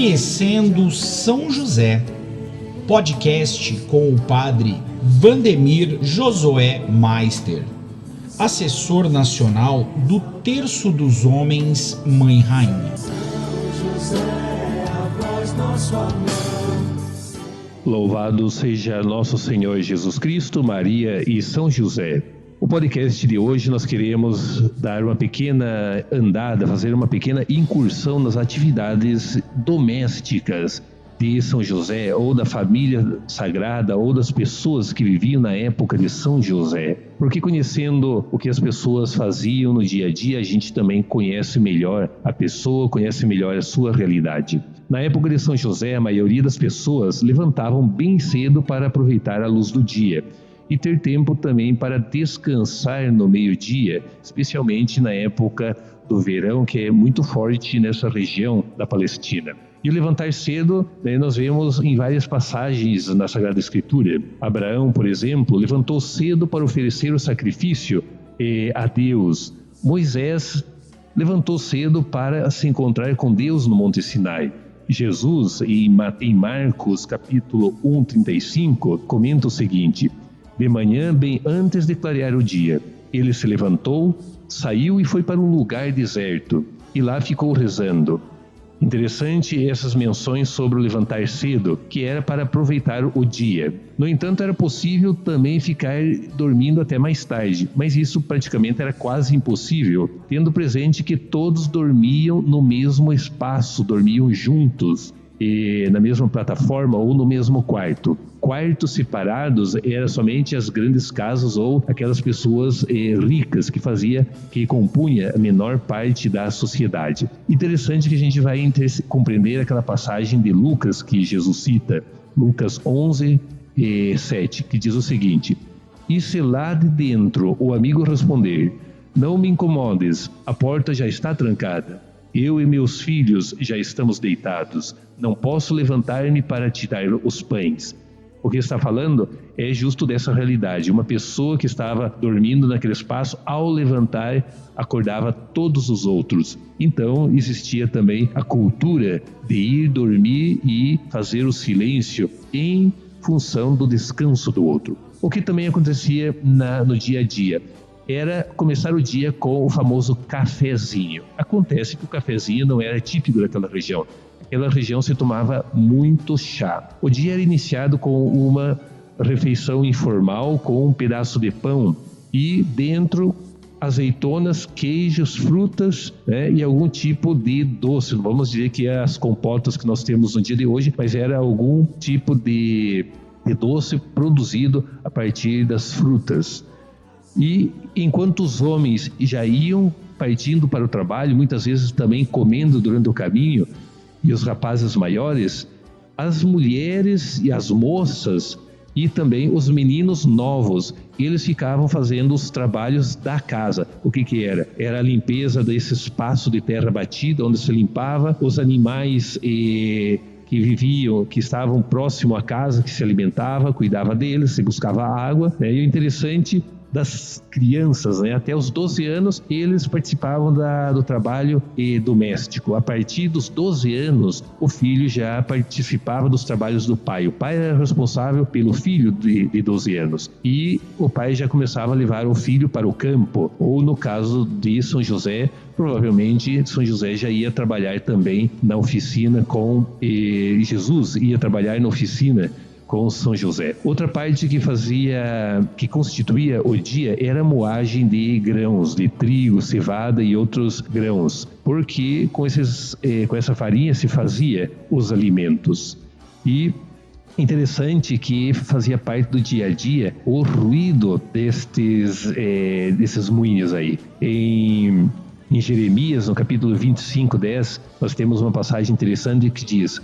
Conhecendo São José, podcast com o padre Vandemir Josué Meister, assessor nacional do Terço dos Homens Mãe Rainha. Louvado seja nosso Senhor Jesus Cristo, Maria e São José. O podcast de hoje nós queremos dar uma pequena andada, fazer uma pequena incursão nas atividades domésticas de São José, ou da família sagrada, ou das pessoas que viviam na época de São José. Porque conhecendo o que as pessoas faziam no dia a dia, a gente também conhece melhor a pessoa, conhece melhor a sua realidade. Na época de São José, a maioria das pessoas levantavam bem cedo para aproveitar a luz do dia e ter tempo também para descansar no meio-dia, especialmente na época do verão, que é muito forte nessa região da Palestina. E o levantar cedo, nós vemos em várias passagens na Sagrada Escritura. Abraão, por exemplo, levantou cedo para oferecer o sacrifício a Deus. Moisés levantou cedo para se encontrar com Deus no Monte Sinai. Jesus, em Marcos capítulo 1:35, comenta o seguinte: de manhã, bem antes de clarear o dia, ele se levantou, saiu e foi para um lugar deserto, e lá ficou rezando. Interessante essas menções sobre o levantar cedo, que era para aproveitar o dia. No entanto, era possível também ficar dormindo até mais tarde, mas isso praticamente era quase impossível, tendo presente que todos dormiam no mesmo espaço, dormiam juntos, na mesma plataforma ou no mesmo quarto. Quartos separados eram somente as grandes casas ou aquelas pessoas ricas que compunha a menor parte da sociedade. Interessante que a gente vai compreender aquela passagem de Lucas que Jesus cita, Lucas 11:7, que diz o seguinte: e se lá de dentro o amigo responder, não me incomodes, a porta já está trancada, eu e meus filhos já estamos deitados, não posso levantar-me para tirar os pães. O que está falando é justo dessa realidade. Uma pessoa que estava dormindo naquele espaço, ao levantar, acordava todos os outros. Então, existia também a cultura de ir dormir e fazer o silêncio em função do descanso do outro. O que também acontecia no dia a dia era começar o dia com o famoso cafezinho. Acontece que o cafezinho não era típico daquela região. Aquela região se tomava muito chá. O dia era iniciado com uma refeição informal, com um pedaço de pão e dentro azeitonas, queijos, frutas, e algum tipo de doce. Não vamos dizer que é as compotas que nós temos no dia de hoje, mas era algum tipo de doce produzido a partir das frutas. E enquanto os homens já iam partindo para o trabalho, muitas vezes também comendo durante o caminho, e os rapazes maiores, as mulheres e as moças e também os meninos novos, eles ficavam fazendo os trabalhos da casa. O que era? Era a limpeza desse espaço de terra batida, onde se limpava os animais que viviam, que estavam próximo à casa, que se alimentava, cuidava deles, se buscava água. E o interessante das crianças, até os 12 anos, eles participavam do trabalho doméstico. A partir dos 12 anos, o filho já participava dos trabalhos do pai. O pai era responsável pelo filho de 12 anos. E o pai já começava a levar o filho para o campo. Ou no caso de São José, provavelmente São José já ia trabalhar também na oficina com Jesus, ia trabalhar na oficina com São José. Outra parte que constituía o dia era a moagem de grãos, de trigo, cevada e outros grãos, porque com essa farinha se fazia os alimentos. E interessante que fazia parte do dia a dia o ruído desses moinhos aí. Em Jeremias, no capítulo 25:10, nós temos uma passagem interessante que diz: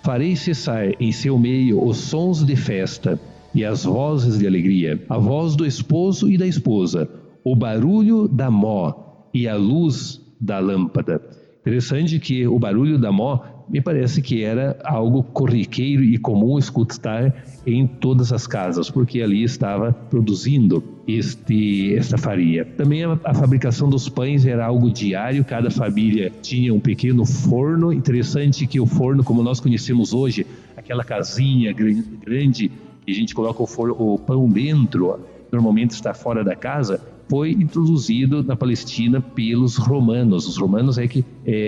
farei cessar em seu meio os sons de festa e as vozes de alegria, a voz do esposo e da esposa, o barulho da mó e a luz da lâmpada. Interessante que o barulho da mó me parece que era algo corriqueiro e comum escutar em todas as casas, porque ali estava produzindo esta farinha. Também a fabricação dos pães era algo diário, cada família tinha um pequeno forno. Interessante que o forno, como nós conhecemos hoje, aquela casinha grande que a gente coloca o pão dentro, normalmente está fora da casa, foi introduzido na Palestina pelos romanos. Os romanos é que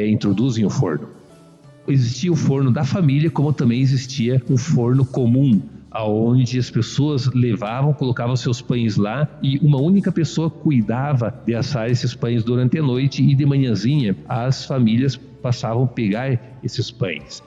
introduzem o forno. Existia o forno da família, como também existia o forno comum, aonde as pessoas levavam, colocavam seus pães lá e uma única pessoa cuidava de assar esses pães durante a noite, e de manhãzinha as famílias passavam a pegar esses pães.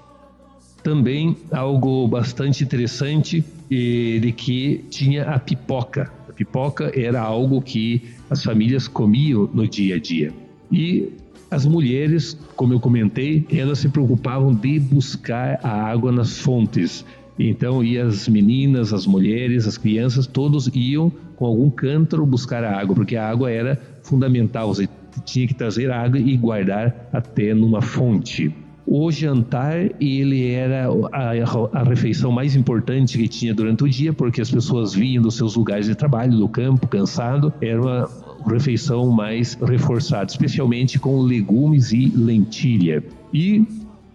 Também algo bastante interessante de que tinha a pipoca. A pipoca era algo que as famílias comiam no dia a dia. E as mulheres, como eu comentei, elas se preocupavam de buscar a água nas fontes. Então, as meninas, as mulheres, as crianças, todos iam com algum cântaro buscar a água, porque a água era fundamental. Você tinha que trazer a água e guardar até numa fonte. O jantar, ele era a refeição mais importante que tinha durante o dia, porque as pessoas vinham dos seus lugares de trabalho, do campo, cansado. Era uma refeição mais reforçada, especialmente com legumes e lentilha. E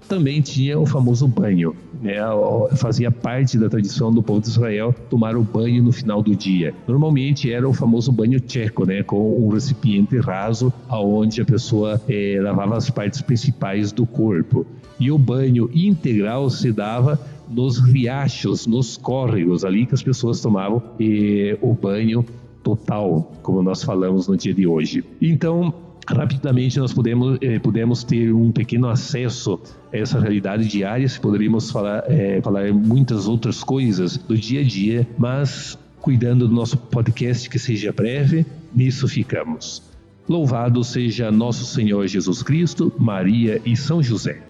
também tinha o famoso banho, né? Fazia parte da tradição do povo de Israel tomar o banho no final do dia. Normalmente era o famoso banho tcheco, né? Com um recipiente raso, aonde a pessoa lavava as partes principais do corpo. E o banho integral se dava nos riachos, nos córregos, ali que as pessoas tomavam o banho total, como nós falamos no dia de hoje. Então, rapidamente nós pudemos ter um pequeno acesso a essa realidade diária. Poderíamos falar muitas outras coisas do dia a dia, mas cuidando do nosso podcast que seja breve, nisso ficamos. Louvado seja nosso Senhor Jesus Cristo, Maria e São José.